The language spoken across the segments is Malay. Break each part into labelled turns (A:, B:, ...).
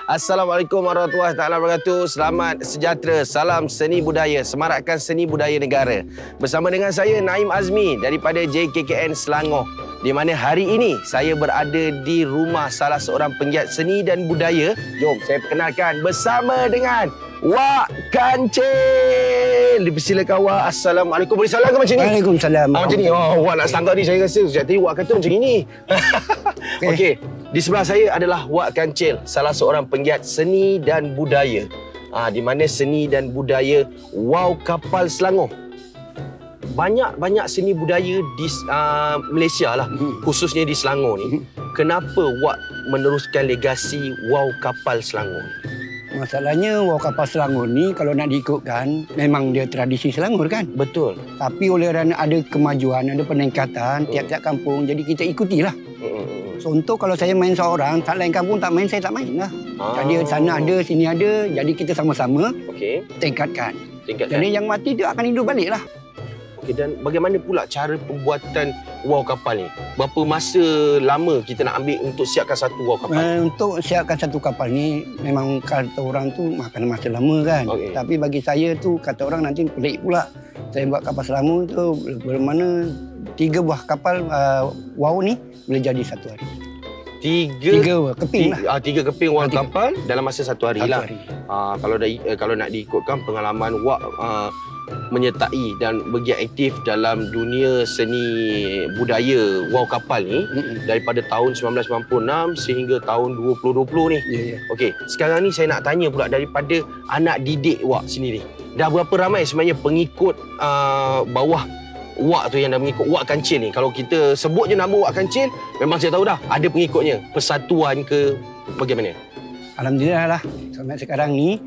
A: Assalamualaikum warahmatullahi wabarakatuh. Selamat sejahtera. Salam seni budaya. Semarakkan seni budaya negara. Bersama dengan saya Naim Azmi daripada JKKN Selangor. Di mana hari ini saya berada di rumah salah seorang penggiat seni dan budaya. Jom saya perkenalkan bersama dengan Wak Kancil. Dipersilakan Wak. Assalamualaikum. Boleh salam ke macam ni?
B: Waalaikumsalam.
A: Macam ni. Oh, Wak nak sangka ni saya rasa. Sejak tadi Wak kata macam ini. Okey. Di sebelah saya adalah Wak Kancil, salah seorang penggiat seni dan budaya. Di mana seni dan budaya Wow Kapal Selangor. Banyak seni budaya di Malaysia lah, khususnya di Selangor ni. Kenapa Wak meneruskan legasi Wow Kapal Selangor?
B: Masalahnya Wow Kapal Selangor ni kalau nak diikutkan memang dia tradisi Selangor kan.
A: Betul.
B: Tapi oleh kerana ada kemajuan, ada peningkatan tiap-tiap kampung, jadi kita ikutilah. Contoh kalau saya main seorang, tak lain kampung tak main, saya tak main lah. Jadi sana ada, sini ada, jadi kita sama-sama tingkatkan. Jadi yang mati dia akan hidup balik lah.
A: Okey, dan bagaimana pula cara pembuatan wow kapal ni? Berapa masa lama kita nak ambil untuk siapkan satu wow kapal?
B: Untuk siapkan satu kapal ni memang kata orang tu makan masa lama kan. Tapi bagi saya tu kata orang nanti pelik pula. Saya buat kapal Selangor tu bermana 3 buah kapal wow ni boleh jadi satu hari. Tiga keping lah.
A: 3 keping wow kapal dalam masa satu hari lah. Kalau nak diikutkan pengalaman Wak menyertai dan bergiat aktif dalam dunia seni budaya wow kapal ni daripada tahun 1996 sehingga tahun 2020 ni. Okey, sekarang ni saya nak tanya pula daripada anak didik Wak sendiri. Dah berapa ramai sebenarnya pengikut bawah Wak tu yang dah mengikut Wak Kancil ni? Kalau kita sebut je nama Wak Kancil, memang saya tahu dah ada pengikutnya. Persatuan ke bagaimana?
B: Alhamdulillah lah. Sampai sekarang ni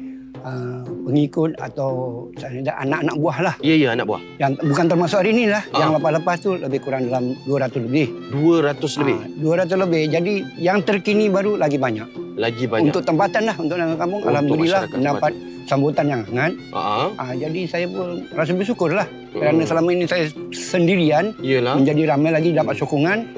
B: pengikut atau anak-anak buah lah.
A: Ya, anak buah. Yang
B: bukan termasuk hari ni lah. Yang lepas-lepas tu lebih kurang dalam 200 lebih.
A: 200 lebih?
B: 200 lebih. Jadi yang terkini baru lagi banyak.
A: Lagi banyak? Untuk
B: tempatan lah. Untuk kampung. Alhamdulillah mendapat sambutan yang hangat. Jadi saya pun rasa bersyukur lah. Kerana selama ini saya sendirian. Menjadi ramai lagi dapat sokongan.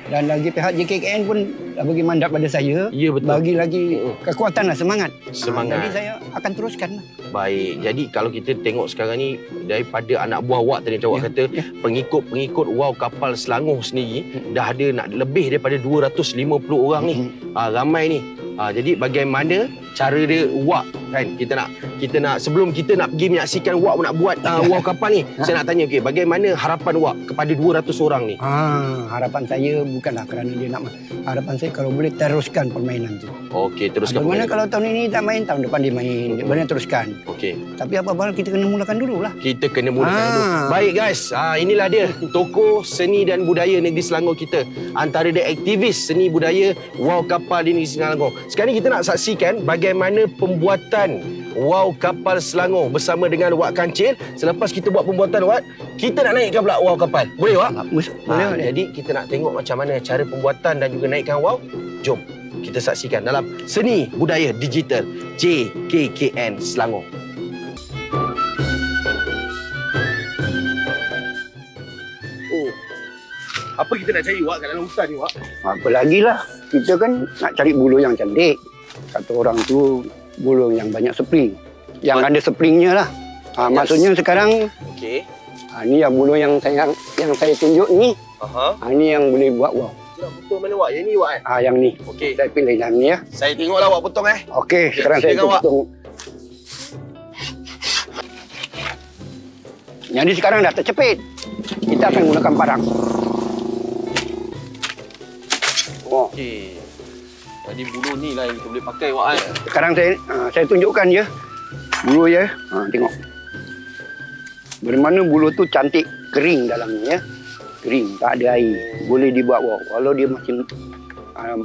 B: Dan lagi pihak JKKN pun bagi mandat pada saya. Ya, betul. Bagi lagi kekuatan lah, semangat. Jadi saya akan teruskan lah.
A: Baik. Jadi kalau kita tengok sekarang ni daripada anak buah Wak tadi macam Wak kata, pengikut Wow Kapal Selangor sendiri dah ada nak lebih daripada 250 orang ni. Ramai ni. Jadi bagaimana cara dia Wak kan? Kita nak sebelum kita nak pergi menyaksikan Wak nak buat wow kapal ni, saya nak tanya bagaimana harapan Wak kepada 200 orang ni?
B: Harapan saya bukanlah kerana dia nak, harapan saya kalau boleh teruskan permainan tu. Okey, teruskan. Bagaimana kalau tahun ini tak main, tahun depan dia main. Dia boleh teruskan. Okey. Tapi apa-apa kita kena mulakan dulu lah.
A: Kita kena mulakan dulu. Baik guys, inilah dia tokoh seni dan budaya negeri Selangor kita. Antara dia aktivis seni budaya wow kapal di negeri Selangor. Sekarang ni kita nak saksikan bagaimana pembuatan wow kapal Selangor bersama dengan Wak Kancil. Selepas kita buat pembuatan Wak, kita nak naikkan pula wow kapal. Boleh Wak? Boleh. Jadi kita nak tengok macam mana cara pembuatan dan juga naikkan wow. Jom kita saksikan dalam Seni Budaya Digital JKKN Selangor. Apa kita nak cari Wak kat dalam hutan ni Wak?
B: Apa lagi lah. Kita kan nak cari bulu yang cantik. Kata orang tu bulu yang banyak spring. Yang ada springnya lah. Maksudnya sekarang ni yang bulu yang saya tunjuk ni. Ni yang boleh buat wow.
A: Betul mana Wak? Yang ni Wak
B: yang ni.
A: Okey.
B: Saya pilih yang ni ya.
A: Saya tengoklah Wak potong
B: Okey, sekarang saya potong. Jadi sekarang dah tercepit. Kita akan gunakan parang.
A: Okey. Jadi bulu ni lah yang kita boleh pakai Wak
B: Sekarang saya tunjukkan je bulu ya. Tengok. Bagaimana bulu tu cantik, kering dalamnya ya. Kering, tak ada air. Boleh dibuat wow. Kalau dia masih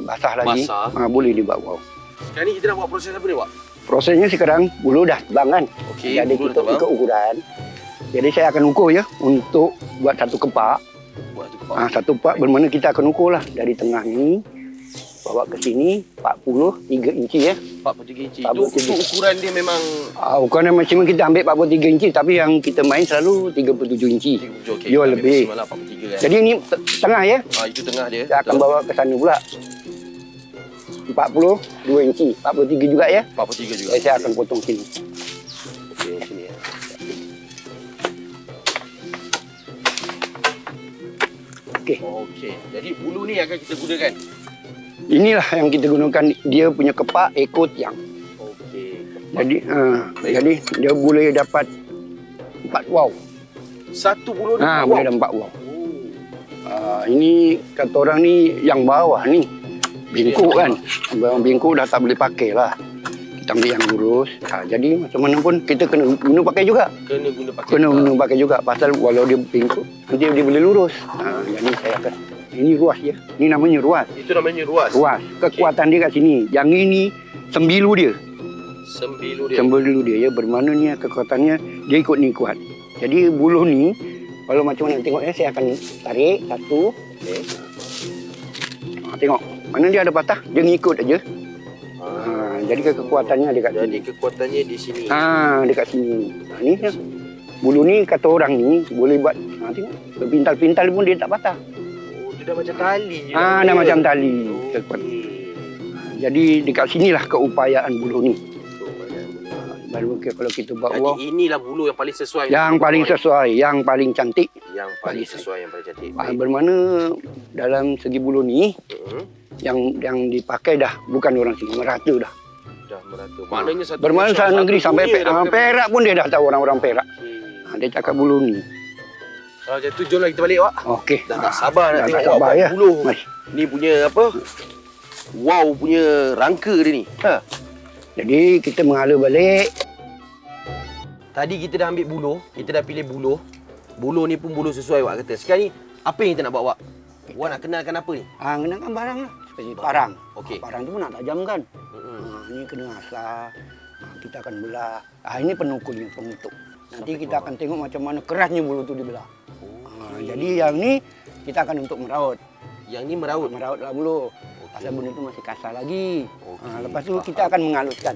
B: basah lagi, boleh dibuat wow.
A: Sekarang ni kita nak buat proses apa ni Wak?
B: Prosesnya sekarang bulu dah tebang kan. Jadi kita ikut ukuran. Jadi saya akan ukur ya untuk buat satu kepak. Satu kepak bermakna kita akan ukur lah dari tengah ni bawa ke sini 43 inci ya.
A: 43 inci. Itu ukuran dia memang
B: ukuran maksimum kita ambil 43 inci tapi yang kita main selalu 37 inci.
A: Okay,
B: dia lebih.
A: 43 kan.
B: Jadi ini tengah ya.
A: Itu tengah dia.
B: Saya akan bawa ke sana pula. 42 inci. 43 juga ya.
A: 43 juga.
B: Saya akan potong sini.
A: Okey, sini ya. Okey. Jadi bulu ni akan kita gunakan.
B: Inilah yang kita gunakan, dia punya kepak ekor tiang.
A: Okey.
B: Jadi dia boleh dapat 4 wow.
A: Satu bulu ni
B: boleh dapat 4 wow. Ini kata orang ni yang bawah ni bingkuk kan. Yang bingkuk dah tak boleh pakai lah. Kita ambil yang lurus. Jadi macam mana pun kita kena guna pakai juga. Kena guna pakai juga. Pasal walau dia bingkuk, nanti dia boleh lurus. Jadi saya akan, ini ruas dia. Ini namanya ruas.
A: Itu namanya ruas?
B: Ruas. Kekuatan dia kat sini. Yang ini sembilu dia. Sembilu dia. Ya, bermakna ni kekuatannya dia ikut ni kuat. Jadi buluh ni, kalau macam mana tengok ya, saya akan tarik satu. Okay. Tengok. Mana dia ada patah, dia ngikut aja. Jadi kekuatannya dekat sini.
A: Jadi kekuatannya di sini.
B: Dekat sini. Ni bulu ni kata orang ni boleh buat tengok. Pintal-pintal pun dia tak patah.
A: Oh, dia dah macam tali je.
B: Dah macam tali. Jadi dekat sinilah keupayaan bulu ni. Baru kalau kita buat
A: Allah. Inilah bulu yang paling sesuai.
B: Yang paling sesuai, yang paling cantik.
A: Yang paling sesuai, yang paling cantik.
B: Bermakna dalam segi bulu ni yang dipakai dah bukan orang sini, merata dah.
A: Dah merata. Maknanya satu
B: bermakna satu negeri sampai Perak pun dia dah tahu orang-orang Perak. Dia cakap bulu ni.
A: Macam tu jomlah kita balik, Wak.
B: Okey.
A: Dah tak sabar nak tengok Wak
B: ya.
A: Bulu. Ni punya apa? Wow punya rangka dia ni.
B: Jadi kita menghala balik.
A: Tadi kita dah ambil buluh, kita dah pilih buluh. Buluh ni pun buluh sesuai Wak kata. Sekarang ni apa yang kita nak buat, Wak? Wak nak kenalkan apa ni?
B: Kenalkan barang lah. Seperti parang.
A: Okey.
B: Parang tu pun nak tajamkan. Ini kena asah. Kita akan belah. Ini penukulnya, penutup. Nanti kita akan tengok macam mana kerasnya buluh tu dibelah. Jadi yang ni kita akan untuk meraut.
A: Yang ni meraut?
B: Merautlah buluh. Pasal benda tu masih kasar lagi. Lepas tu kita akan menghaluskan.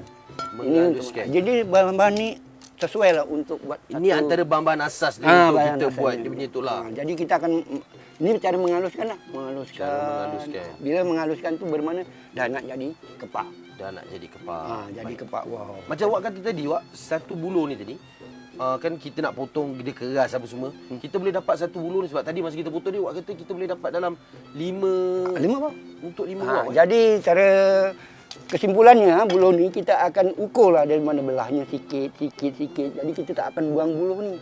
A: Menghaluskan.
B: Jadi bahan-bahan ni sesuai lah untuk buat.
A: Ini antara bahan-bahan asas untuk kita buat dia punya itulah.
B: Jadi kita akan, ini cara menghaluskan lah. Menghaluskan. Bila menghaluskan tu bermakna dah nak jadi kepak. Jadi kepak. Wow.
A: Macam Wak kata tadi, Wak, satu buluh ni tadi, kan kita nak potong dia keras apa semua. Kita boleh dapat satu buluh ni sebab tadi masa kita potong dia, Wak kata kita boleh dapat dalam 5
B: apa?
A: Untuk 5 buah.
B: Jadi cara kesimpulannya buluh ni kita akan ukur lah dari mana belahnya sikit. Jadi kita tak akan buang buluh ni.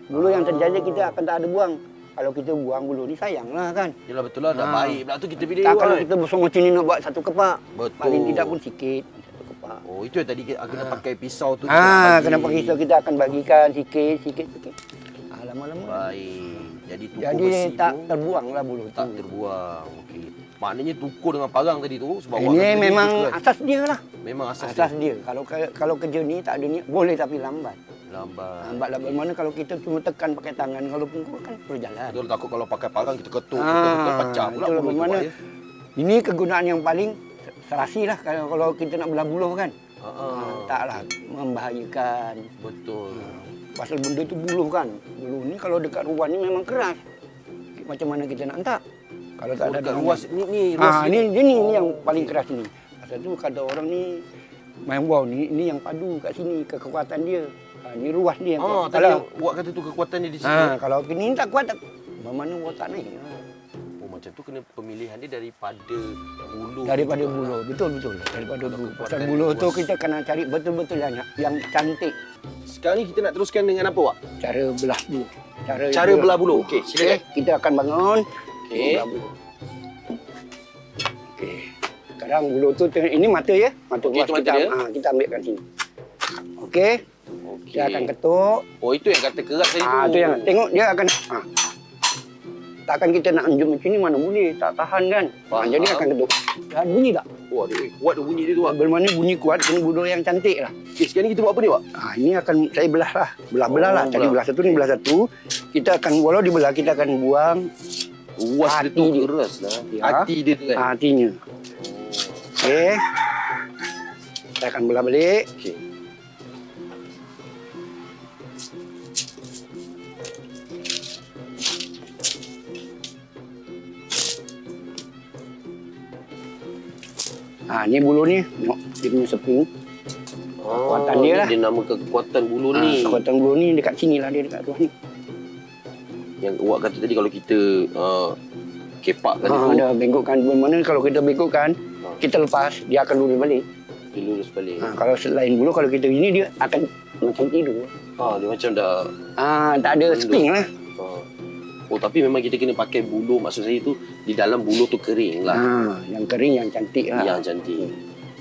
B: Buluh yang terjadi kita akan tak ada buang. Kalau kita buang bulu ni sayang lah kan.
A: Yalah betul lah, dah baik. Pula tu kita pilih.
B: Kalau kita bersama macam ni nak buat satu kepak.
A: Betul.
B: Paling tidak pun sikit. Satu kepak.
A: Oh, itu yang tadi kena pakai pisau tu.
B: Kena pakai pisau, kita akan bagikan sikit. Lama-lama.
A: Baik. Jadi
B: tak terbuang lah bulu tu.
A: Tak terbuang. Okey. Maknanya tukur dengan parang tadi tu. Sebab
B: ini memang asas dia lah.
A: Memang asas
B: dia. Kalau kerja ni tak ada ni, boleh tapi lambat. Lambat lah bermakna kalau kita cuma tekan pakai tangan, kalau pungkul kan berjalan.
A: Betul, takut kalau pakai parang kita ketuk, pecah pula bulu tu.
B: Ini kegunaan yang paling serasi lah kalau kita nak belah buluh kan. Taklah membahayakan.
A: Betul.
B: Pasal benda tu buluh kan. Buluh ni kalau dekat ruas ni memang keras. Macam mana kita nak hentak? Kalau tak ada
A: ruas ni ruas
B: ni yang paling keras ni. Pasal tu kata orang ni main wow ni yang padu kat sini kekuatan dia. Ni ruas dia yang kuat.
A: Kalau Wak kata tu kekuatan dia di sini.
B: Kalau ni tak kuat, mana Wak tak naik.
A: Oh, macam tu kena pemilihan dia daripada bulu.
B: Daripada bulu, betul. Daripada bulu. Pasal bulu tu kita kena cari betul-betul yang cantik.
A: Sekarang ni kita nak teruskan dengan apa, Wak?
B: Cara belah bulu.
A: Cara belah bulu. Okey, silakan.
B: Kita akan bangun.
A: Okey.
B: Okey. Sekarang bulu tu ini mata ya. Mata
A: dia.
B: Kita ambil kat sini. Okey. Dia akan ketuk.
A: Oh, itu yang kata keras tadi tu.
B: Itu yang tengok dia akan takkan kita nak anjum macam ni mana boleh, tak tahan kan. Jadi akan ketuk. Dan bunyi tak?
A: Wah, kuat bunyi dia tu, Wak.
B: Bermakna bunyi kuat, kena bulu yang cantik lah.
A: Okey, sekarang ni kita buat apa ni, Wak?
B: Ini akan saya belah lah. Belah lah. Tadi belah satu, ni belah satu. Kita akan, walau dibelah, kita akan buang
A: ruas dia tu keras lah. Hati dia tu kan?
B: Hatinya. Okey. Kita akan belah balik.
A: Okey.
B: Ni bulu ni, tengok dia punya seping. Kekuatan dia lah.
A: Dia namakan kekuatan bulu ni.
B: Kekuatan bulu ni dekat sini lah dia, dekat ruang ni.
A: Yang awak kata tadi kalau kita kepakkan tu.
B: Dah bengkokkan. Bagaimana kalau kita bengkokkan, kita lepas, dia akan lurus balik.
A: Dia lurus balik.
B: Kalau selain bulu, kalau kita gini, dia akan macam tidur.
A: Dia macam dah...
B: tak ada spring lah.
A: Tapi memang kita kena pakai bulu. Maksud saya tu, di dalam bulu tu kering lah.
B: Yang kering, yang cantik lah.
A: Yang cantik.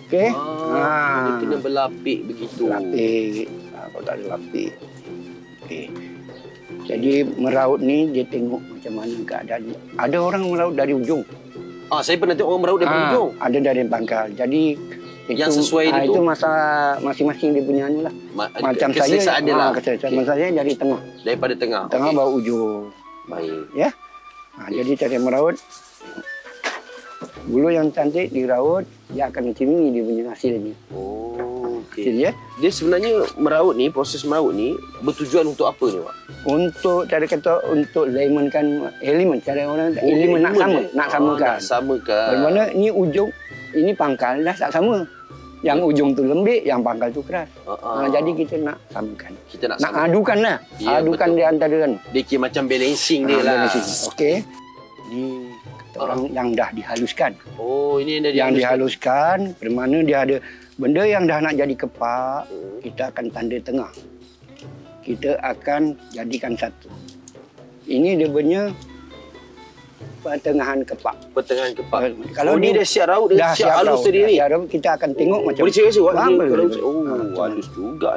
B: Okey.
A: Dia kena berlapik begitu.
B: Lapik. Kalau tak ada lapik. Okey. Jadi meraut ni, dia tengok macam mana keadaan. Ada orang meraut dari ujung.
A: Saya pernah tengok orang meraut dari ujung.
B: Ada dari pangkal. Jadi
A: yang sesuai itu
B: masa masing-masing dia punya anu lah. Macam
A: keselesaan dia lah.
B: Keselesaan saya dari tengah.
A: Daripada tengah.
B: Tengah bawa ujung.
A: Baik.
B: Ya. Jadi cara meraut, bulu yang cantik diraut, dia akan macam ni dia punya hasilnya. Hasil dia.
A: Dia sebenarnya meraut ni, proses meraut ni bertujuan untuk apa ni, Pak?
B: Untuk cara kata untuk elemen, cara orang elemen nak sama, nak samakan.
A: Nak samakan.
B: Bagaimana ni ujung, ini pangkal dah tak sama. Yang ujung tu lembik, yang pangkal tu keras. Jadi kita nak samakan.
A: Kita nak
B: adukan lah. Adukan dia antara kan.
A: Dia kira macam balancing dia lah.
B: Okey. Ni orang yang dah dihaluskan.
A: Ini
B: yang dihaluskan. Bermakna dia ada benda yang dah nak jadi kepak, kita akan tanda tengah. Kita akan jadikan satu. Ini dia punya pertengahan kepak.
A: Pertengahan kepak.
B: Kalau
A: dia dah siap raut, dia siap halus sendiri.
B: Kita akan tengok macam.
A: Boleh cakap halus juga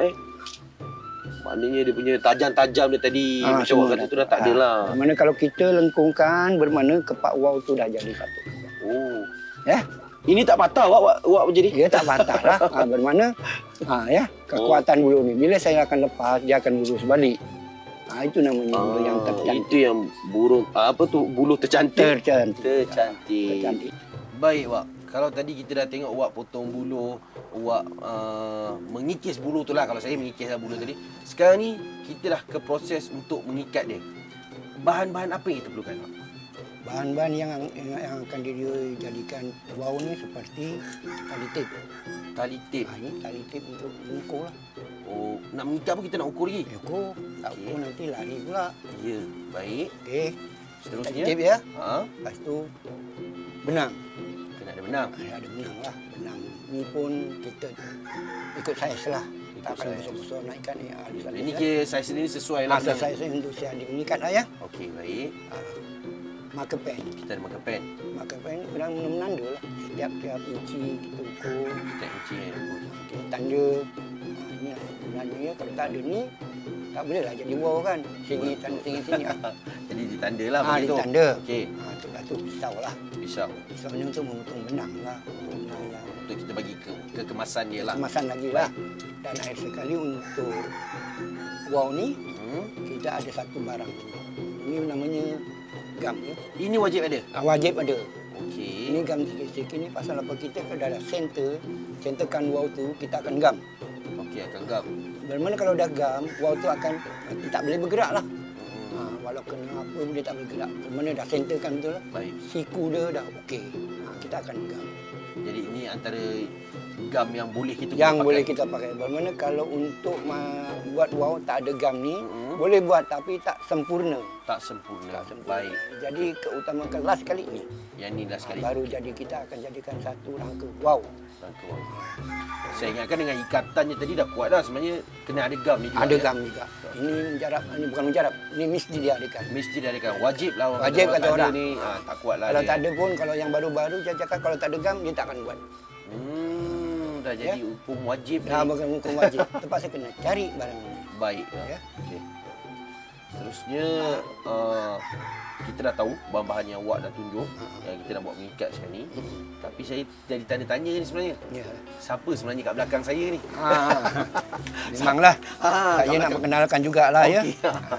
A: Maknanya dia punya tajam-tajam dia tadi. Macam awak kata tu dah tak ada lah.
B: Bermakna kalau kita lengkungkan, bermakna kepak wow tu dah jadi satu. Ya.
A: Ini tak patah awak menjadi?
B: Dia tak patah lah. Bermakna kekuatan bulu ni. Bila saya akan lepas, dia akan lurus balik. Itu namanya bulu yang tercantik.
A: Itu yang burung bulu tercantik.
B: Tercantik.
A: Baik, Wak. Kalau tadi kita dah tengok Wak potong bulu, Wak mengikis bulu tu lah. Kalau saya mengikis bulu tadi. Sekarang ni kita dah ke proses untuk mengikat dia. Bahan-bahan apa yang kita perlukan, Wak?
B: Bahan-bahan yang akan dijadikan wow ni seperti tali tip.
A: Tali tip?
B: Ini tali tip untuk mengukur lah.
A: Nak mengikat pun kita nak ukur lagi?
B: Ukur. Tak ukur nanti lari pula.
A: Ya, baik.
B: Okey.
A: Seterusnya?
B: Tali tip ya. Lepas tu benang.
A: Kena ada benang?
B: Ada benang lah. Benang ni pun kita ikut saiz lah. Tak akan besar-besar nak ikat ni.
A: Ini kira saiz ni sesuai lah.
B: Saiz untuk siap mengikat lah ya.
A: Okey, baik.
B: Marker pen.
A: Kita ada marker pen.
B: Marker pen kadang menanda lah. Setiap inci kita ukur.
A: Setiap inci yang ukur.
B: Kita tanda. Ini lah gunanya ya. Kalau tak ada ni, tak boleh lah jadi wow kan. Sini, sini.
A: Jadi ditanda lah.
B: Ditanda.
A: Okey.
B: Lepas tu pisau lah.
A: Pisau.
B: Pisau ni untuk memotong benang lah.
A: Untuk kita bagi ke kemasan dia lah.
B: Kemasan lagi lah. Dan akhir sekali untuk wow ni, kita ada satu barang. Ini namanya gam.
A: Ini wajib ada?
B: Wajib ada.
A: Okey.
B: Ini gam sikit-sikit ni pasal apa kita kalau dah centerkan wow tu, kita akan gam.
A: Okey, akan gam.
B: Bermakna kalau dah gam, wow tu akan tak boleh bergerak lah. Walau kena apa dia tak boleh gerak. Bermakna dah centerkan betul lah.
A: Baik.
B: Siku dia dah okey. Kita akan gam.
A: Jadi ini antara gam yang boleh kita
B: pakai. Yang boleh kita pakai. Bermakna kalau untuk buat wow tak ada gam ni, boleh buat tapi tak sempurna.
A: Tak sempurna. Baik.
B: Jadi keutamakan last kali ni.
A: Yang ni last kali.
B: Baru jadi kita akan jadikan satu rangka wow.
A: Rangka wow. Saya ingatkan dengan ikatannya tadi dah kuat dah. Sebenarnya kena ada gam ni juga.
B: Ada gam juga. Ini menjarap, ini bukan menjarap. Ini mesti diadakan.
A: Mesti diadakan. Wajib lah orang.
B: Wajib kata orang.
A: Ni, tak kuat lah
B: kalau
A: dia.
B: Tak ada pun, kalau yang baru-baru saya cakap kalau tak ada gam, dia tak akan buat.
A: Dah jadi hukum wajib ni.
B: Bukan hukum wajib. Terpaksa kena cari barang ni.
A: Baik. Ya. Okey. Seterusnya kita dah tahu bahan-bahan yang awak dah tunjuk yang kita nak buat mengikat sekarang ni. Tapi saya jadi tanda-tanya ni sebenarnya. Siapa sebenarnya kat belakang saya ni?
B: Memanglah. Saya nak perkenalkan jugalah ya.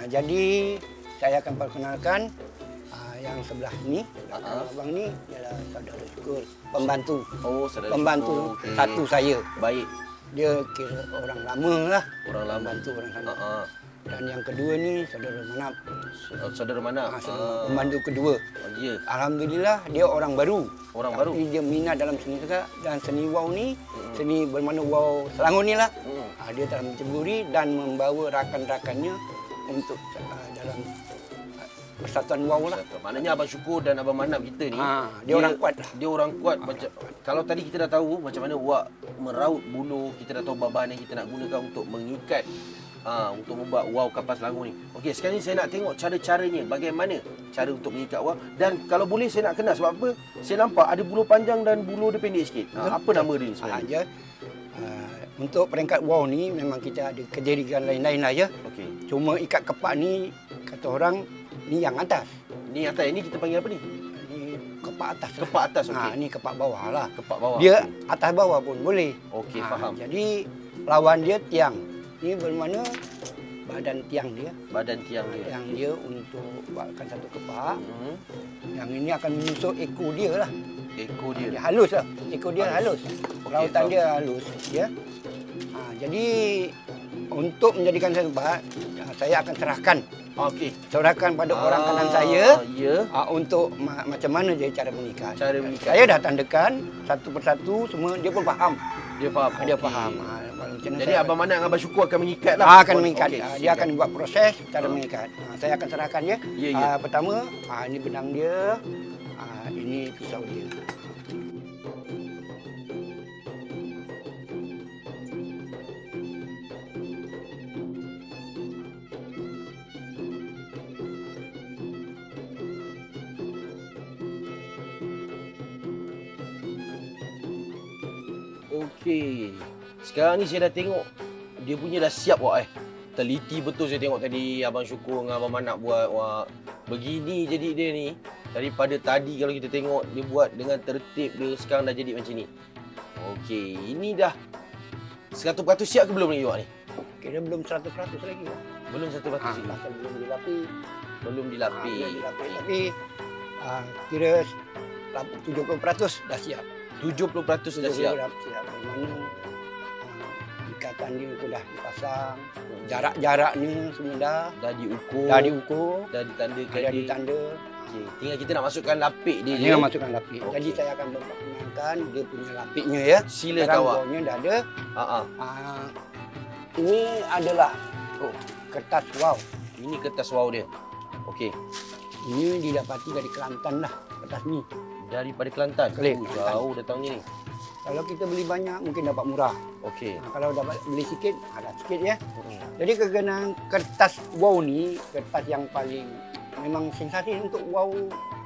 B: Jadi saya akan perkenalkan yang sebelah ni, abang ni ialah saudara Syukur, pembantu.
A: Saudara
B: pembantu
A: Syukur.
B: Satu saya.
A: Baik.
B: Dia kira orang lama lah.
A: Orang lama.
B: Bantu orang sana. Dan yang kedua ni saudara Manap.
A: Saudara Manap.
B: Pemandu kedua.
A: Ya.
B: Alhamdulillah dia orang baru.
A: Orang baru.
B: Tapi dia minat dalam seni tegak dan seni wow ni, seni bermakna wow Selangor ni lah. Dia telah menceburi dan membawa rakan-rakannya untuk dalam persatuan wow lah.
A: Maknanya Abang Syukur dan Abang Manap kita ni,
B: dia orang kuat lah.
A: Dia orang kuat. Macam kalau tadi kita dah tahu macam mana wak meraut buluh, kita dah tahu bahan yang kita nak gunakan untuk mengikat, untuk membuat wow kapal Selangor ni. Okey, sekarang ni saya nak tengok cara-caranya, bagaimana cara untuk mengikat wow. Dan kalau boleh saya nak kenal, sebab apa? Saya nampak ada buluh panjang dan buluh dia pendek sikit. Apa nama dia ni sebenarnya?
B: Untuk peringkat wow ni memang kita ada kejadian lain-lain lah ya.
A: Okey.
B: Cuma ikat kepak ni kata orang ni yang atas.
A: Ni atas, ini kita panggil apa ni?
B: Ni kepak atas.
A: Kepak atas, okey.
B: Ni kepak bawah lah.
A: Kepak bawah.
B: Dia atas bawah pun boleh.
A: Okey, faham.
B: Jadi lawan dia tiang. Ini bermakna badan tiang dia.
A: Badan tiang dia.
B: Yang dia untuk buatkan satu kepak. Yang ini akan menusuk ekor dia lah.
A: Ekor dia.
B: Dia halus lah. Ekor dia halus. Rautan dia halus. Ya. Jadi untuk menjadikan satu kepak, saya akan serahkan.
A: Okey.
B: Serahkan pada orang kanan saya.
A: Ya.
B: Untuk macam mana dia cara mengikat.
A: Cara mengikat.
B: Saya dah tandakan satu persatu semua, dia pun faham.
A: Dia faham.
B: Dia
A: Okey.
B: faham.
A: Jadi Abang Manap dengan Abang Syukur akan mengikat lah.
B: Akan mengikat.
A: Okey,
B: Dia akan buat proses cara mengikat. Saya akan serahkan ya.
A: Ya.
B: Pertama, ini benang dia. Ini pisau dia.
A: Okey. Sekarang ni saya dah tengok dia punya dah siap wak Teliti betul saya tengok tadi Abang Syukur dengan Abang Manap buat wak. Begini jadi dia ni. Daripada tadi kalau kita tengok dia buat dengan tertib, dia sekarang dah jadi macam ni. Okey, ini dah 100% siap ke belum ni wak ni?
B: Kira belum 100% lagi lah.
A: Belum 100% lagi.
B: Pasal belum dilapis.
A: Belum dilapis.
B: Belum dilapis. Tapi kira 70% dah siap.
A: 70% dah siap.
B: Mana ikatan dia pun dah dipasang. Jarak-jaraknya semua dah
A: diukur. Dah ditandakan.
B: Dah ditanda.
A: Okey, tinggal kita nak masukkan lapik dia je.
B: Tinggal masukkan lapik. Okay. Jadi saya akan memperkenalkan dia punya lapiknya ya.
A: Silakan awak.
B: Bawahnya dah ada. Ini adalah kertas wow.
A: Ini kertas wow dia. Okey.
B: Ini didapati dari Kelantan lah kertas ni.
A: Daripada Kelantan? Jauh datangnya ni.
B: Kalau kita beli banyak mungkin dapat murah.
A: Okey.
B: Kalau dapat beli sikit, ada sikit ya. Jadi kegunaan kertas wow ni, kertas yang paling memang sensasi untuk wow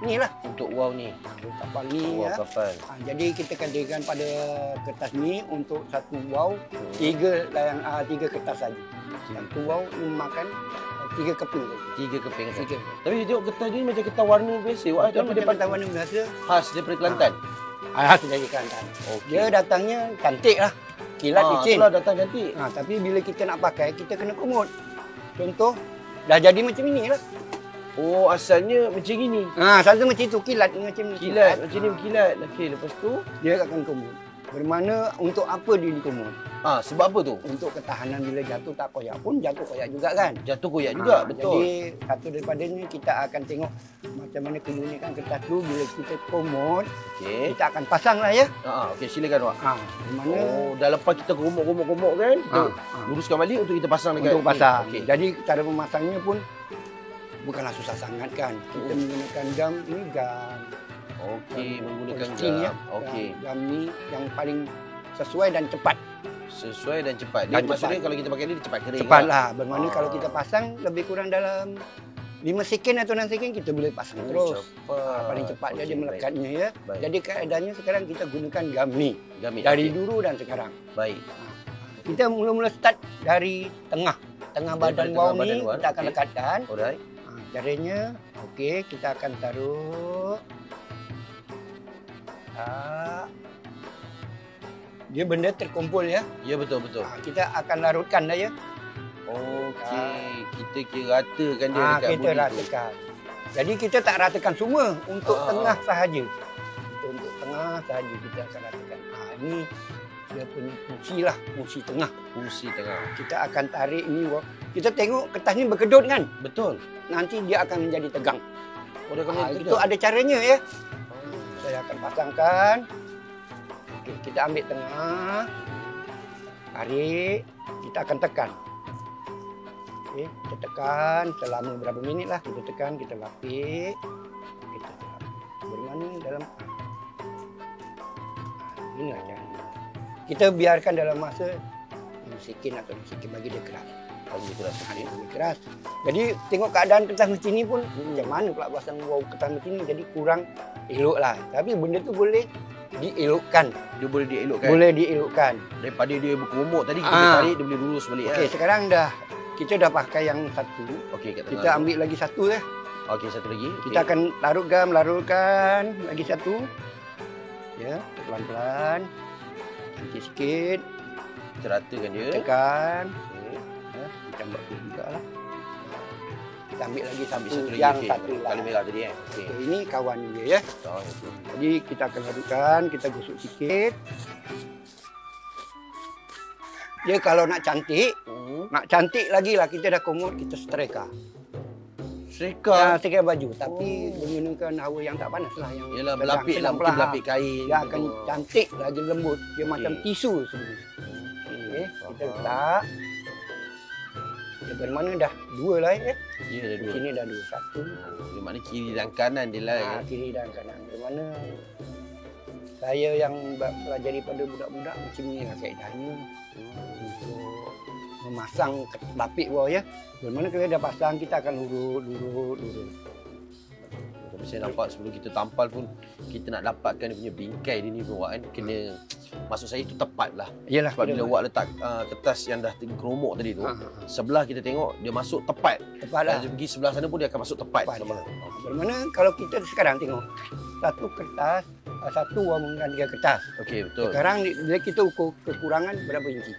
B: ni lah. Untuk wow ni. Kapal ni ya. Kapal. Jadi kita katakan pada kertas ni untuk satu wow, tiga kertas saja. Satu wow makan 3 keping tu.
A: 3 keping. Tapi dia tengok kertas ni macam kertas warna biasa.
B: Tapi dia kertas warna biasa.
A: Khas daripada Kelantan.
B: Khas dari Kelantan. Dia datangnya cantik lah. Kilat licin.
A: Itulah datang cantik.
B: Tapi bila kita nak pakai, kita kena kumut. Contoh, dah jadi macam ini lah.
A: Oh, asalnya macam ini.
B: Asalnya macam itu, kilat macam ni.
A: Kilat, macam ni berkilat. Okey, lepas tu
B: dia akan kumut. Bermakna untuk apa dia dikumut?
A: Sebab apa tu?
B: Untuk ketahanan bila jatuh tak koyak pun jatuh koyak juga kan?
A: Jatuh koyak juga, betul.
B: Jadi satu daripadanya kita akan tengok macam mana keunikan kertas tu bila kita kumut. Kita akan pasang lah ya.
A: Okey, silakan Wak.
B: Mana?
A: Dah lepas kita kumut kan, kita luruskan balik untuk kita pasang dekat.
B: Untuk pasang. Okay. Jadi cara memasangnya pun bukanlah susah sangat kan. Kita menggunakan gam, ini gam.
A: Okey, menggunakan gam.
B: Ya.
A: Okey.
B: Gam ni yang paling sesuai dan cepat.
A: Sesuai dan cepat. Dia maksudnya kalau kita pakai dia cepat kering.
B: Cepatlah. Bermakna kalau kita pasang lebih kurang dalam 5 second atau 6 second kita boleh pasang terus. Paling cepat dia melekatnya ya. Jadi keadaannya sekarang kita gunakan gam ni. Dari dulu dan sekarang.
A: Baik.
B: Kita mula-mula start dari tengah badan wow ni kita akan lekatkan.
A: Alright.
B: Caranya okey, kita akan taruh dia benda terkumpul ya.
A: Ya, betul.
B: Kita akan larutkan dah ya.
A: Okey, kita kira ratakan dia dekat
B: kita ratakan. Jadi kita tak ratakan semua untuk tengah sahaja. Untuk tengah sahaja kita akan ratakan. Ini dia punya fungsi lah, fungsi tengah.
A: Fungsi tengah.
B: Kita akan tarik ni kita tengok kertas ni berkedut kan?
A: Betul.
B: Nanti dia akan menjadi tegang.
A: Oh, dia akan menjadi tegang.
B: Itu ada caranya ya. Saya akan pasangkan. Okey, kita ambil tengah. Tarik. Kita akan tekan. Okey, kita tekan selama berapa minit lah. Kita tekan, kita lapik. Kita lapik. Bermana dalam... inilah caranya. Kita biarkan dalam masa sikit atau sikit bagi dia keras.
A: Bagi keras.
B: Bagi keras. Jadi tengok keadaan kertas mesin ni pun macam mana pula pasang kertas mesin ni, jadi kurang elok lah. Tapi benda tu boleh dielokkan.
A: Dia boleh dielokkan.
B: Boleh dielokkan.
A: Daripada dia berkerumuk tadi kita tarik dia boleh lurus balik.
B: Okey, sekarang kita dah pakai yang satu.
A: Okey,
B: kita ambil lagi satu ya.
A: Okey, satu lagi.
B: Kita akan larutkan lagi satu. Ya, pelan-pelan. Sikit-sikit.
A: Kita ratakan dia.
B: Tekan. Ya, macam buat tu jugalah. Kita ambil lagi satu yang satu lah.
A: Kali merah tadi
B: Okey, ini kawan dia ya. Jadi kita akan adukkan, kita gosok sikit. Dia kalau nak cantik lagi lah, kita dah komod, kita setrika. Setrika baju, tapi menggunakan hawa yang tak panas lah, yang
A: yalah, berlapik lah, mungkin berlapik kain.
B: Dia akan cantik lagi, lembut. Dia macam tisu sebenarnya. Okey, kita letak. Dari mana dah dua lah ya.
A: Ya, dah dua.
B: Di sini dah dua. Satu.
A: Dia maknanya kiri dan kanan dia lah.
B: Kiri dan kanan. Dari mana saya yang pelajari pada budak-budak macam ni lah kaedahnya. Untuk memasang lapik bawah ya. Dari mana kita dah pasang, kita akan lurut.
A: Tapi saya nampak sebelum kita tampal pun, kita nak dapatkan dia punya bingkai dia ni pun kan. Kena, maksud saya itu tepat lah.
B: Yalah,
A: sebab bila awak letak kertas yang dah keromok tadi tu, sebelah kita tengok dia masuk tepat. Tepat lah. Dia pergi sebelah sana pun dia akan masuk tepat.
B: Dari mana kalau kita sekarang tengok, satu kertas, satu wang dengan 3 kertas.
A: Okey, betul.
B: Sekarang bila kita ukur kekurangan berapa inci?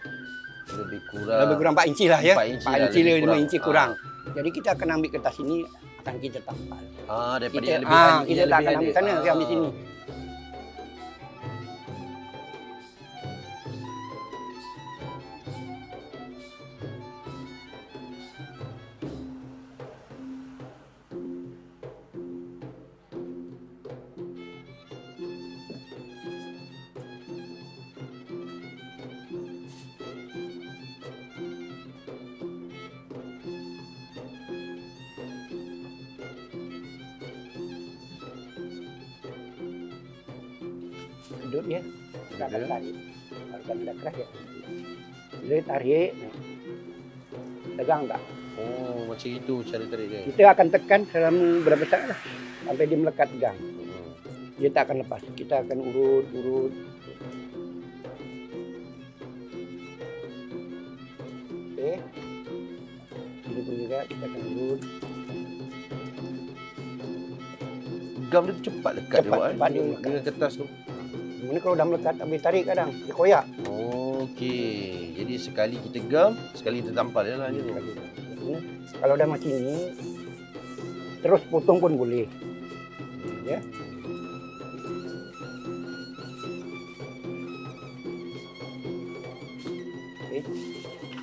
A: Lebih kurang
B: 4 inci lah ya.
A: 4
B: inci lah, 5 inci kurang. Jadi kita akan ambil kertas ini, akan kita tampal.
A: Daripada
B: kita,
A: yang lebih
B: kita tak akan ambil sana, kita ambil sini. Kedut dia, kita akan tarik. Kalau sudah keras ya. Bila tarik, tegang tak?
A: Oh, macam itu cara tarik dia.
B: Kita akan tekan selama berapa saat lah. Sampai dia melekat tegang. Dia tak akan lepas. Kita akan urut. Okey. Ini pun juga kita akan urut.
A: Gam dia tu cepat lekat
B: cepat
A: dia dengan kertas tu.
B: Mana kalau dah melekat tak boleh tarik kadang. Dia koyak.
A: Okey. Jadi sekali kita gam, sekali kita tampal je lah je tu.
B: Kalau dah macam ni, terus potong pun boleh. Ya.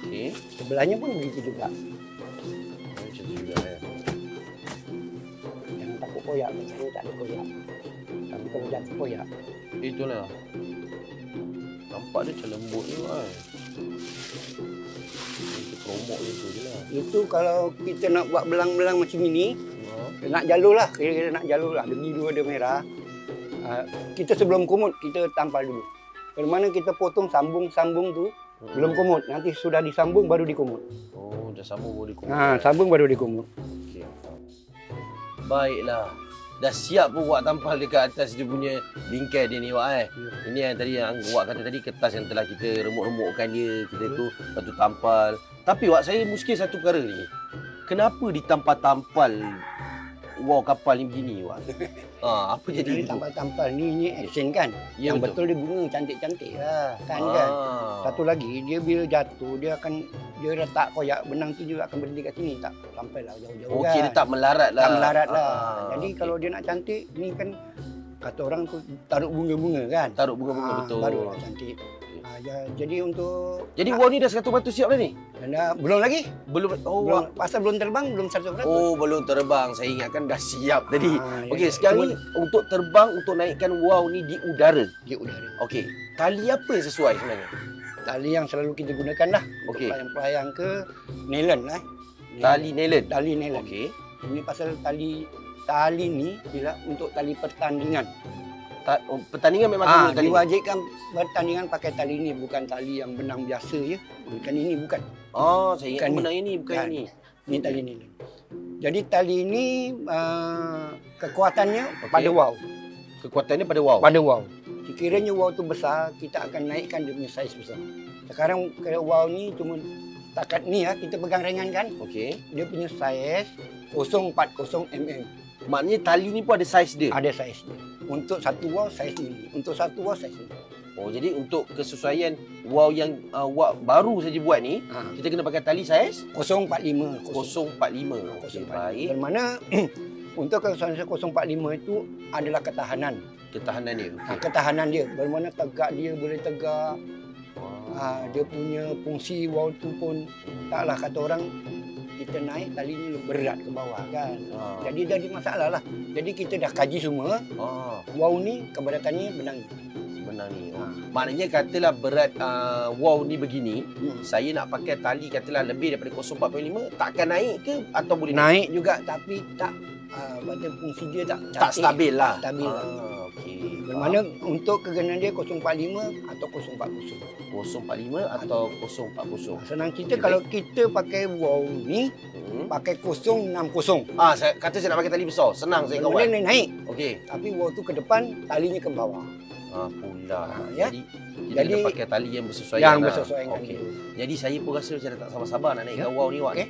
B: Okey. Sebelahnya pun begitu juga.
A: Macam tu juga ya.
B: Jangan takut koyak, macam ni tak ada koyak. Tapi kalau jatuh koyak.
A: Itulah. Nampak dia macam lembut ni kan. Kita keromok je tu je lah.
B: Itu kalau kita nak buat belang-belang macam ini, nak jalur lah. Kira-kira nak jalur lah. Ada biru, ada merah. Kita sebelum kumut, kita tampal dulu. Dari mana kita potong sambung-sambung tu, belum kumut. Nanti sudah disambung, baru dikumut.
A: Oh, dah sambung baru dikumut.
B: Sambung baru dikumut.
A: Okay. Baiklah. Dah siap pun Wak tampal dekat atas dia punya bingkai dia ni Wak Ini yang tadi yang Wak kata tadi, kertas yang telah kita remuk-remukkan dia, kita tu lepas tu tampal. Tapi Wak, saya muskil satu perkara ni. Kenapa ditampal-tampal kapal ni begini Wak? Apa jadi
B: tampal-tampal ni action kan?
A: Ya,
B: yang betul dia bunga cantik-cantik lah kan. Satu lagi, dia bila jatuh dia letak koyak benang tu juga akan berhenti kat sini, tak sampai lah jauh-jauh.
A: Okey, dia tak melarat lah.
B: Tak melarat lah. Jadi kalau dia nak cantik, ni kan kata orang tu taruh bunga-bunga kan.
A: Taruh bunga-bunga betul.
B: Baru cantik. Jadi untuk...
A: Jadi wow ni dah 100% siap dah ni?
B: Belum lagi.
A: Belum? Oh,
B: pasal belum terbang, belum 100%.
A: Oh, belum terbang. Saya ingatkan dah siap tadi. Okey, sekarang ni untuk terbang, untuk naikkan wow ni di udara.
B: Di udara.
A: Okey, tali apa yang sesuai sebenarnya?
B: Tali yang selalu kita gunakan lah. Untuk pelayang-pelayang ke nylon lah.
A: Tali nylon?
B: Tali nylon.
A: Okey.
B: Ini pasal tali ni ialah untuk tali pertandingan.
A: Pertandingan memang guna tali.
B: Diwajibkan pertandingan pakai tali ini, bukan tali yang benang biasa ya. Bukan ini, bukan.
A: Oh, saya ingat benang ini, bukan ini.
B: Ini tali ini. Jadi tali ini kekuatannya pada wow.
A: Kekuatannya pada wow.
B: Pada wow. Sekiranya wow tu besar, kita akan naikkan dia punya saiz besar. Sekarang kalau wow ni cuma setakat ni ya, kita pegang ringan kan.
A: Okey.
B: Dia punya saiz 040 mm.
A: Maknanya tali ni pun ada saiz dia?
B: Ada saiz dia. Untuk satu wow saiz ni. Untuk satu wow saiz ni.
A: Oh, jadi untuk kesesuaian wow yang wow baru saja buat ni, kita kena pakai tali saiz
B: 045.
A: 045.
B: Okey, baik. Bermakna untuk kesesuaian 045 itu adalah ketahanan.
A: Ketahanan dia.
B: Ketahanan dia. Bermakna tegak dia boleh tegak. Dia punya fungsi wow tu pun taklah kata orang kita naik talinya berat ke bawah kan. Jadi masalah lah. Jadi kita dah kaji semua. Wow ni keberatannya benang ni.
A: Maknanya katalah berat wow ni begini, saya nak pakai tali katalah lebih daripada 0.45, takkan naik ke atau boleh
B: naik juga tapi tak pada fungsi dia tak
A: stabil lah.
B: Okey. Bermakna untuk kegenangan dia 045 atau 040.
A: 045 atau 040.
B: Senang kita kalau kita pakai wow ni pakai 060.
A: Saya kata saya nak pakai tali besar, senang saya kawan.
B: Boleh naik.
A: Okey.
B: Tapi wow tu ke depan, talinya ke bawah.
A: Pula.
B: Ya.
A: Jadi kena pakai tali yang bersesuaian.
B: Yang bersesuaian.
A: Okey. Jadi saya pun rasa macam tak sabar-sabar nak naikkan wow ni, Wak. Okey.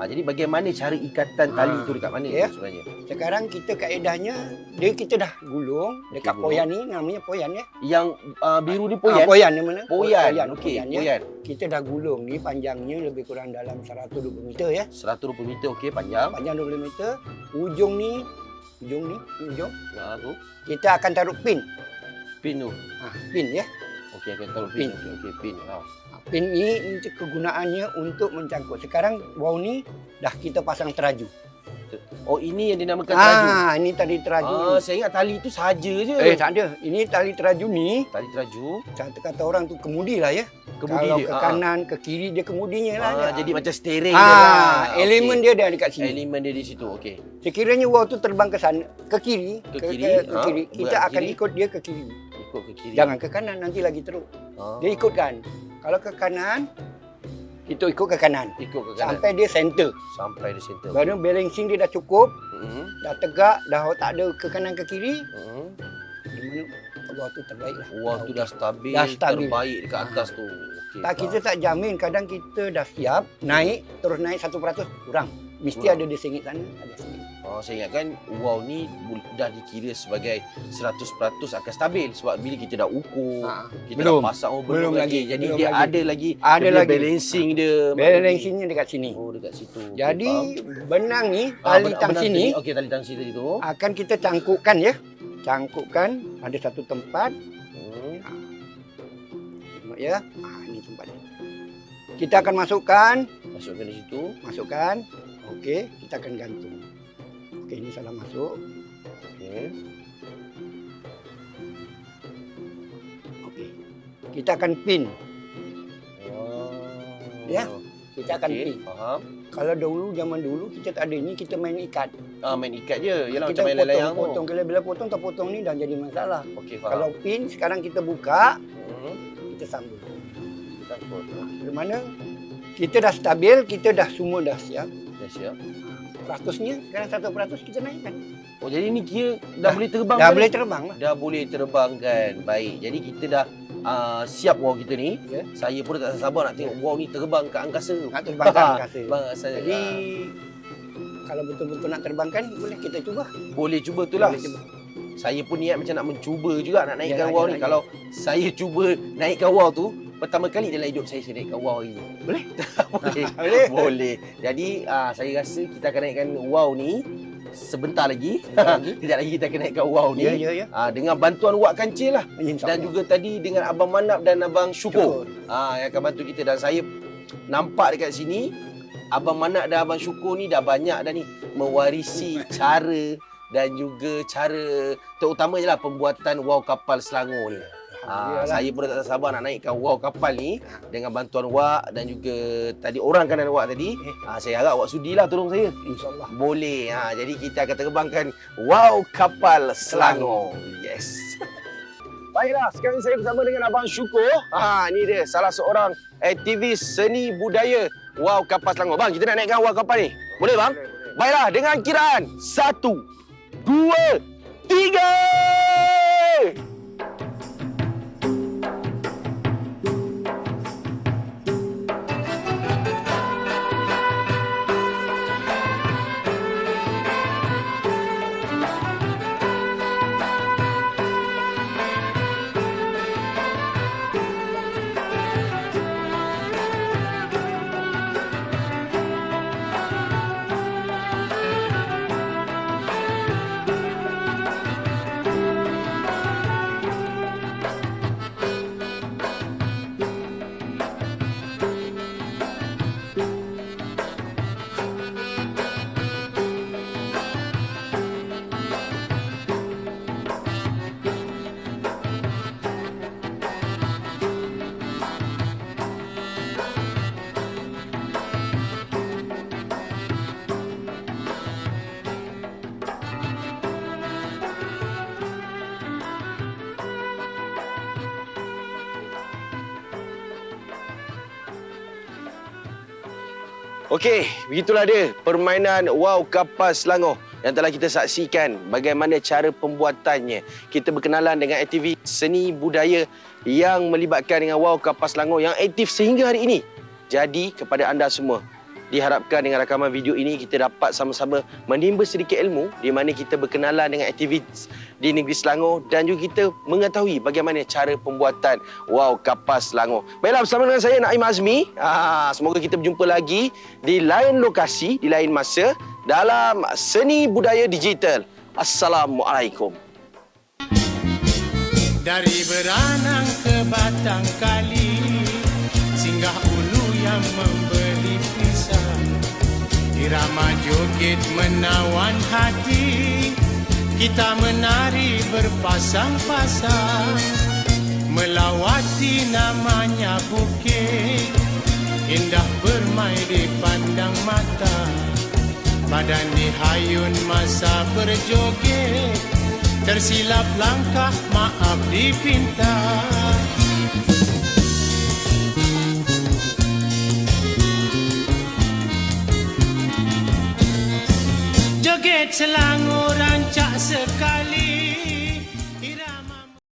A: Jadi bagaimana cara ikatan tali tu dekat mana sebenarnya?
B: Sekarang kita kaedahnya kita dah gulung dekat poyan ni, namanya poyan ya.
A: Yang biru ni poyan.
B: Poyan ni mana?
A: Poyan. Okey, poyan.
B: Kita dah gulung ni panjangnya lebih kurang dalam 120 meter ya.
A: 120 meter okey, panjang.
B: Panjang 20 meter. Ujung ni.
A: Tu.
B: Kita akan taruh pin.
A: Pin tu.
B: Pin ya.
A: Okey, akan taruh pin. Okey, pin.
B: Pin ni kegunaannya untuk mencangkut. Sekarang wow ni dah kita pasang teraju.
A: Oh, ini yang dinamakan teraju.
B: Ini tali teraju.
A: Saya ingat tali itu saja je.
B: Tak ada. Ini tali teraju ni.
A: Tali teraju.
B: Kata orang tu kemudi lah ya.
A: Kemudi
B: kalau
A: dia.
B: Ke kanan, ke kiri dia kemudinya lah.
A: Jadi macam steering dia lah.
B: Elemen dia ada dekat sini.
A: Elemen dia di situ. Okey.
B: Sekiranya wow tu terbang ke sana, ke kiri, kita akan ikut dia ke kiri.
A: Ikut ke kiri.
B: Jangan ke kanan, nanti lagi teruk. Dia ikutkan. Kalau ke kanan, kita ikut ke kanan. Sampai dia center. Baru balancing dia dah cukup. Dah tegak, dah tak ada ke kanan ke kiri. Di mana wow tu terbaik lah.
A: Wow tu dah stabil. Terbaik dekat atas tu.
B: Kita tak jamin. Kadang kita dah siap, naik, terus naik 1% kurang. Mesti ada dia sengit sana, ada sengit.
A: Saya ingatkan wow ni dah dikira sebagai 100% akan stabil sebab bila kita dah ukur, kita dah pasang belum lagi. Jadi dia ada lagi balancing dia.
B: Balancingnya dekat sini.
A: Dekat situ.
B: Jadi benang ni, tali tang sini.
A: Okey, tali tang sini tu
B: akan kita cangkupkan ya. Cangkupkan pada satu tempat. Tengok ya. Ini tempatnya. Kita akan masukkan
A: di situ.
B: Masukkan. Okey, kita akan gantung. Okey, ini salah masuk. Okey. Kita akan pin. Ya, kita akan pin.
A: Faham.
B: Kalau zaman dulu kita tak ada ni, kita main ikat.
A: Main ikat je. Yalah
B: kita
A: macam main layang tu.
B: Potong. Bila potong tak potong ni dah jadi masalah.
A: Okey, faham.
B: Kalau pin sekarang kita buka, kita sambung.
A: Kita sambung.
B: Di mana kita dah stabil, kita dah semua dah siap.
A: Dah siap.
B: Ratusnya sekarang 1% kita naikkan.
A: Oh, jadi ni kira dah boleh terbang.
B: Dah boleh terbang lah.
A: Dah boleh terbang kan. Baik. Jadi kita dah siap wow kita ni. Saya pun tak sabar nak tengok wow ni terbang ke angkasa.
B: Nak terbang ke angkasa.
A: Jadi
B: kalau betul-betul nak terbangkan, boleh kita cuba.
A: Boleh cuba tu lah. Saya pun niat macam nak mencuba juga nak naikkan wow ni. Kalau saya cuba naikkan wow tu, pertama kali dalam hidup saya naikkan wow ini.
B: Boleh?
A: Boleh. Jadi saya rasa kita akan naikkan wow ni sebentar lagi. Kejap lagi kita akan naikkan wow ni.
B: Ya.
A: Dengan bantuan Wak Kancil lah. Dan juga tadi dengan Abang Manap dan Abang Syukur. Yang akan bantu kita. Dan saya nampak dekat sini, Abang Manap dan Abang Syukur ni dah banyak dah ni mewarisi cara dan juga cara terutamanya lah pembuatan wow kapal Selangor ni. Saya pun tak sabar nak naikkan wow kapal ni dengan bantuan Wak dan juga tadi orang kanan Wak tadi. Saya harap Wak sudilah tolong saya.
B: InsyaAllah.
A: Boleh. Jadi kita akan terbangkan wow kapal Selangor. Yes. Baiklah, sekarang saya bersama dengan Abang Syukur. Ni dia salah seorang aktivis seni budaya wow kapal Selangor. Bang, kita nak naikkan wow kapal ni. Boleh bang? Boleh. Baiklah, dengan kiraan 1, 2, 3. Okey, begitulah dia permainan wow kapal Selangor yang telah kita saksikan bagaimana cara pembuatannya. Kita berkenalan dengan aktivis seni budaya yang melibatkan dengan wow kapal Selangor yang aktif sehingga hari ini. Jadi kepada anda semua, diharapkan dengan rakaman video ini kita dapat sama-sama menimba sedikit ilmu di mana kita berkenalan dengan aktivis di negeri Selangor dan juga kita mengetahui bagaimana cara pembuatan wow kapal Selangor. Baiklah, bersama dengan saya Naim Azmi. Semoga kita berjumpa lagi di lain lokasi, di lain masa dalam Seni Budaya Digital. Assalamualaikum.
C: Dari Beranang ke Batang Kali, singgah ulu yang membeli pisang, irama joget menawan hati, kita menari berpasang-pasang, melawati namanya bukit, indah bermain dipandang mata, badan dihayun masa berjoget, tersilap langkah maaf dipinta. Joget Selangor rancak sekali,